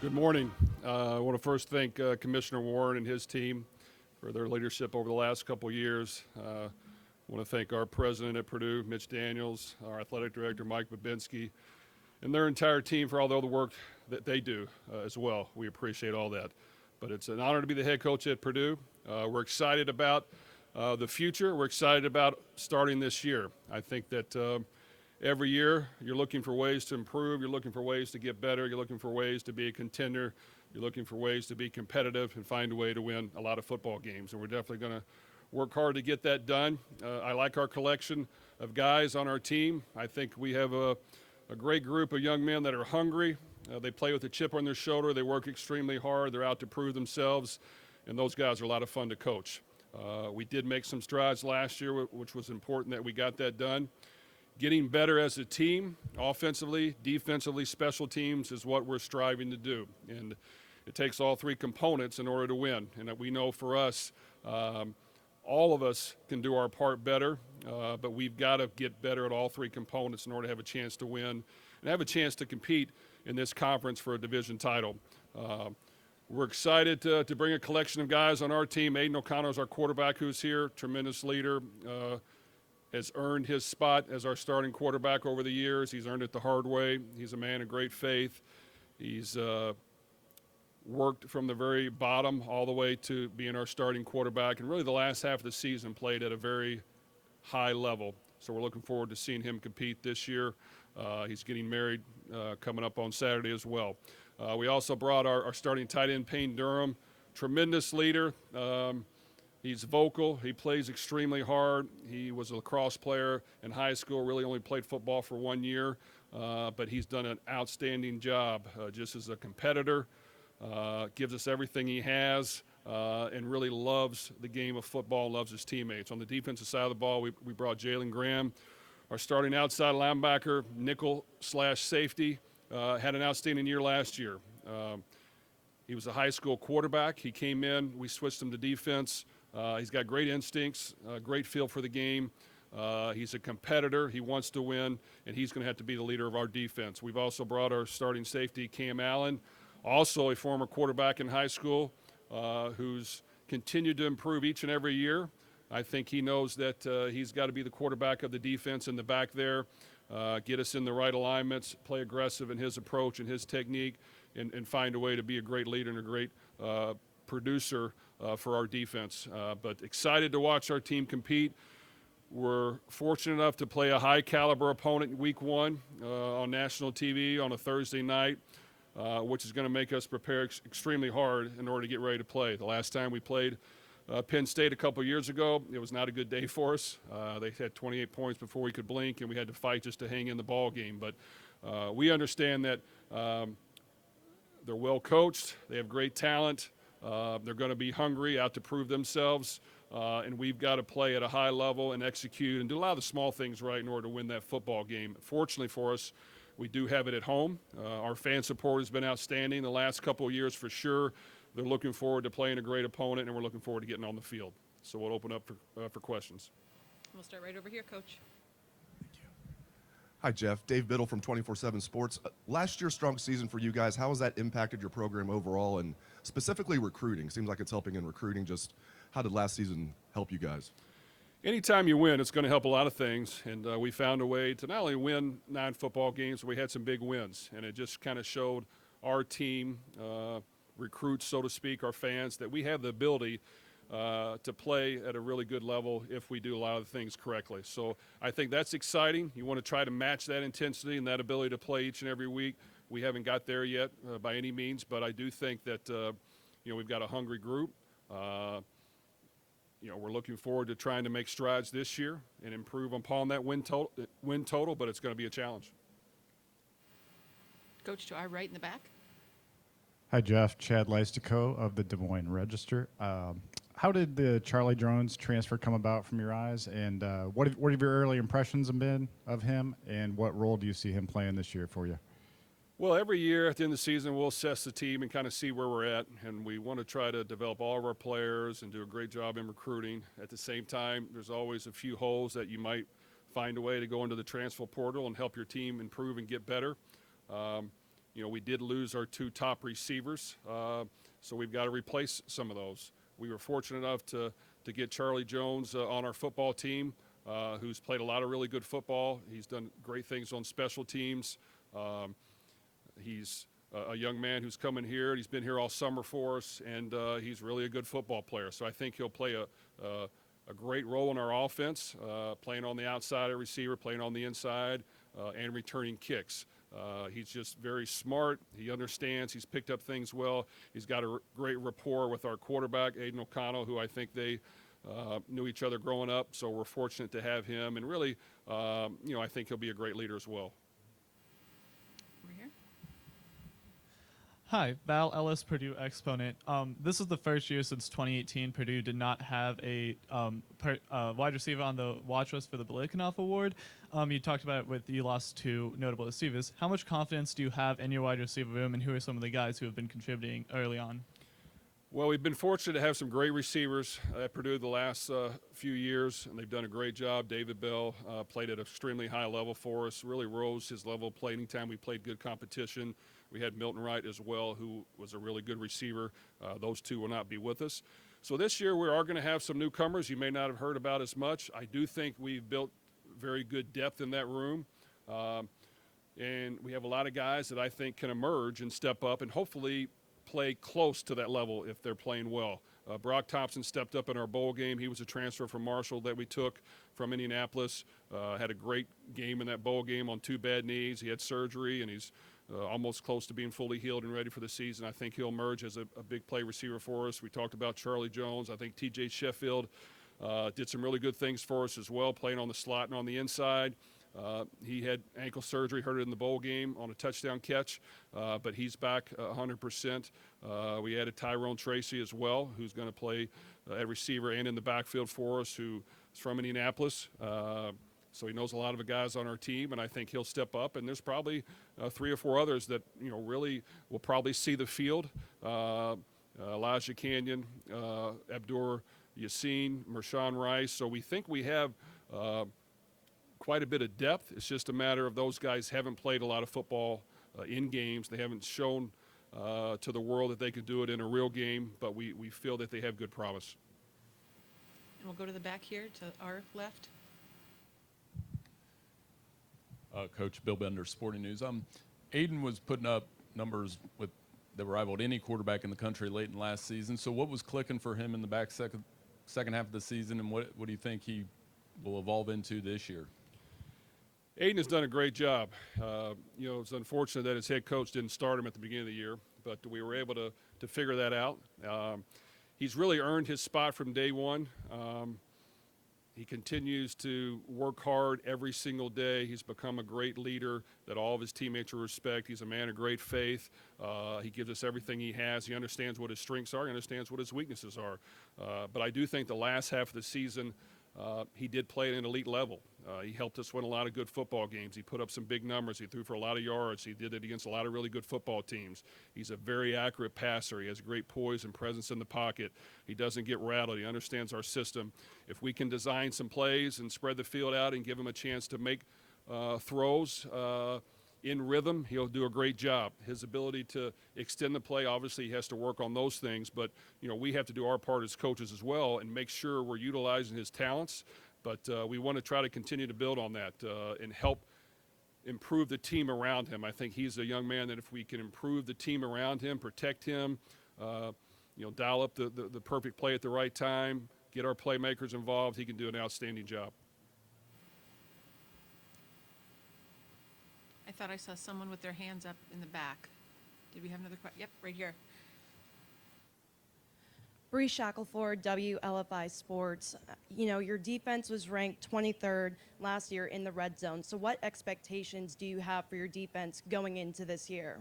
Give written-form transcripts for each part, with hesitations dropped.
Good morning. I want to first thank Commissioner Warren and his team for their leadership over the last couple of years. I want to thank our president at Purdue, Mitch Daniels, our athletic director, Mike Babinski, and their entire team for all the other work that they do as well. We appreciate all that. But it's an honor to be the head coach at Purdue. We're excited about the future. We're excited about starting this year. I think that every year you're looking for ways to improve, you're looking for ways to get better, you're looking for ways to be a contender, you're looking for ways to be competitive and find a way to win a lot of football games. And we're definitely going to work hard to get that done. I like our collection of guys on our team. I think we have a great group of young men that are hungry. They play with a chip on their shoulder. They work extremely hard. They're out to prove themselves, and those guys are a lot of fun to coach. We did make some strides last year, which was important that we got that done. Getting better as a team, offensively, defensively, special teams is what we're striving to do. And it takes all three components in order to win. And that we know for us, all of us can do our part better, but we've got to get better at all three components in order to have a chance to win and have a chance to compete in this conference for a division title. We're excited to bring a collection of guys on our team. Aiden O'Connor is our quarterback who's here, tremendous leader. Has earned his spot as our starting quarterback over the years. He's earned it the hard way. He's a man of great faith. He's worked from the very bottom all the way to being our starting quarterback, and really the last half of the season played at a very high level. So we're looking forward to seeing him compete this year. He's getting married coming up on Saturday as well. We also brought our starting tight end, Payne Durham, tremendous leader. He's vocal. He plays extremely hard. He was a lacrosse player in high school, really only played football for 1 year, but he's done an outstanding job just as a competitor, gives us everything he has, and really loves the game of football, loves his teammates. On the defensive side of the ball, we brought Jalen Graham, our starting outside linebacker, nickel/safety, had an outstanding year last year. He was a high school quarterback. He came in, we switched him to defense. He's got great instincts, great feel for the game. He's a competitor. He wants to win, and he's going to have to be the leader of our defense. We've also brought our starting safety, Cam Allen, also a former quarterback in high school, who's continued to improve each and every year. I think he knows that he's got to be the quarterback of the defense in the back there, get us in the right alignments, play aggressive in his approach and his technique, and find a way to be a great leader and a great producer for our defense. But excited to watch our team compete. We're fortunate enough to play a high-caliber opponent week one on national TV on a Thursday night, which is going to make us prepare extremely hard in order to get ready to play. The last time we played Penn State a couple years ago, it was not a good day for us. They had 28 points before we could blink, and we had to fight just to hang in the ball game. But we understand that they're well coached, they have great talent, they're going to be hungry, out to prove themselves, and we've got to play at a high level and execute and do a lot of the small things right in order to win that football game. Fortunately for us, we do have it at home. Our fan support has been outstanding the last couple of years for sure. They're looking forward to playing a great opponent, and we're looking forward to getting on the field. So we'll open up for questions. We'll start right over here, Coach. Hi, Jeff. Dave Biddle from 24/7 Sports. Last year's strong season for you guys, how has that impacted your program overall, and specifically recruiting? Seems like it's helping in recruiting. Just how did last season help you guys? Anytime you win, it's going to help a lot of things, and we found a way to not only win 9 football games, but we had some big wins, and it just kind of showed our team, recruits, so to speak, our fans, that we have the ability to play at a really good level if we do a lot of the things correctly. So I think that's exciting. You want to try to match that intensity and that ability to play each and every week. We haven't got there yet by any means, but I do think that we've got a hungry group. We're looking forward to trying to make strides this year and improve upon that win total, but it's going to be a challenge. Coach, to our right in the back. Hi, Jeff. Chad Leistico of the Des Moines Register. How did the Charlie Drones transfer come about from your eyes, and what have your early impressions been of him, and what role do you see him playing this year for you? Well, every year at the end of the season, we'll assess the team and kind of see where we're at, and we want to try to develop all of our players and do a great job in recruiting. At the same time, there's always a few holes that you might find a way to go into the transfer portal and help your team improve and get better. we did lose our 2 top receivers, so we've got to replace some of those. We were fortunate enough to get Charlie Jones on our football team, who's played a lot of really good football. He's done great things on special teams. He's a young man who's coming here. He's been here all summer for us, and he's really a good football player. So I think he'll play a great role in our offense, playing on the outside of receiver, playing on the inside, and returning kicks. He's just very smart. He understands. He's picked up things well. He's got a great rapport with our quarterback, Aiden O'Connell, who I think they knew each other growing up. So we're fortunate to have him. And really, I think he'll be a great leader as well. Over here. Hi, Val Ellis, Purdue Exponent. This is the first year since 2018 Purdue did not have a wide receiver on the watch list for the Bilikanoff Award. You talked about you lost 2 notable receivers. How much confidence do you have in your wide receiver room, and who are some of the guys who have been contributing early on? Well, we've been fortunate to have some great receivers at Purdue the last few years, and they've done a great job. David Bell played at an extremely high level for us, really rose his level of playing time. We played good competition. We had Milton Wright as well, who was a really good receiver. Those 2 will not be with us. So this year we are going to have some newcomers you may not have heard about as much. I do think we've built very good depth in that room. And we have a lot of guys that I think can emerge and step up and hopefully play close to that level if they're playing well. Brock Thompson stepped up in our bowl game. He was a transfer from Marshall that we took from Indianapolis. Had a great game in that bowl game on 2 bad knees. He had surgery, and he's almost close to being fully healed and ready for the season. I think he'll emerge as a big play receiver for us. We talked about Charlie Jones. I think T.J. Sheffield did some really good things for us as well, playing on the slot and on the inside. He had ankle surgery, hurt it in the bowl game on a touchdown catch, but he's back 100%. We added Tyrone Tracy as well, who's going to play at receiver and in the backfield for us, who is from Indianapolis. So he knows a lot of the guys on our team, and I think he'll step up. And there's probably 3 or 4 others that, really will probably see the field. Elijah Canyon, Abdur Yassin, Mershawn Rice. So we think we have quite a bit of depth. It's just a matter of those guys haven't played a lot of football in games. They haven't shown to the world that they can do it in a real game, but we feel that they have good promise. And we'll go to the back here to our left. Coach Bill Bender, Sporting News. Aiden was putting up numbers that rivaled any quarterback in the country late in last season. So what was clicking for him in the back second half of the season, and what do you think he will evolve into this year? Aiden has done a great job. It's unfortunate that his head coach didn't start him at the beginning of the year, but we were able to figure that out. He's really earned his spot from day one. He continues to work hard every single day. He's become a great leader that all of his teammates will respect. He's a man of great faith. He gives us everything he has. He understands what his strengths are. He understands what his weaknesses are. But I do think the last half of the season, he did play at an elite level. He helped us win a lot of good football games. He put up some big numbers. He threw for a lot of yards. He did it against a lot of really good football teams. He's a very accurate passer. He has great poise and presence in the pocket. He doesn't get rattled. He understands our system. If we can design some plays and spread the field out and give him a chance to make throws in rhythm, he'll do a great job. His ability to extend the play, obviously he has to work on those things, but we have to do our part as coaches as well and make sure we're utilizing his talents. But we want to try to continue to build on that and help improve the team around him. I think he's a young man that if we can improve the team around him, protect him, dial up the perfect play at the right time, get our playmakers involved, he can do an outstanding job. I thought I saw someone with their hands up in the back. Did we have another question? Yep, right here. Bree Shackelford, WLFI Sports. Your defense was ranked 23rd last year in the red zone. So what expectations do you have for your defense going into this year?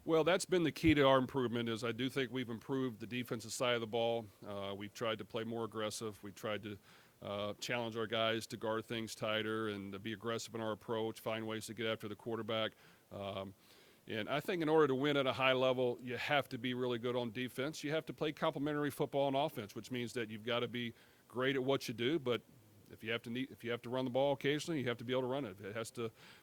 Well, that's been the key to our improvement is I do think we've improved the defensive side of the ball. We've tried to play more aggressive. We've tried to challenge our guys to guard things tighter and to be aggressive in our approach, find ways to get after the quarterback. And I think in order to win at a high level, you have to be really good on defense. You have to play complementary football and offense, which means that you've got to be great at what you do, but If you have to run the ball occasionally, you have to be able to run it. If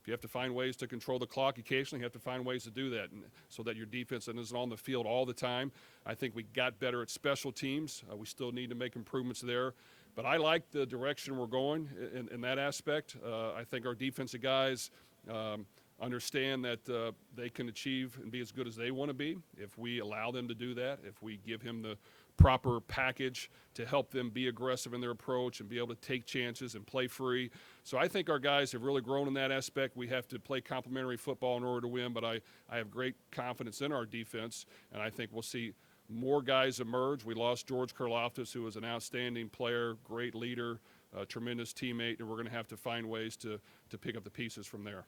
you have to find ways to control the clock occasionally, you have to find ways to do that, and so that your defense isn't on the field all the time. I think we got better at special teams. We still need to make improvements there. But I like the direction we're going in that aspect. I think our defensive guys understand that they can achieve and be as good as they want to be if we allow them to do that, if we give him the proper package to help them be aggressive in their approach and be able to take chances and play free. So I think our guys have really grown in that aspect. We have to play complementary football in order to win, but I have great confidence in our defense, and I think we'll see more guys emerge. We lost George Karloftis, who was an outstanding player, great leader, tremendous teammate, and we're going to have to find ways to pick up the pieces from there.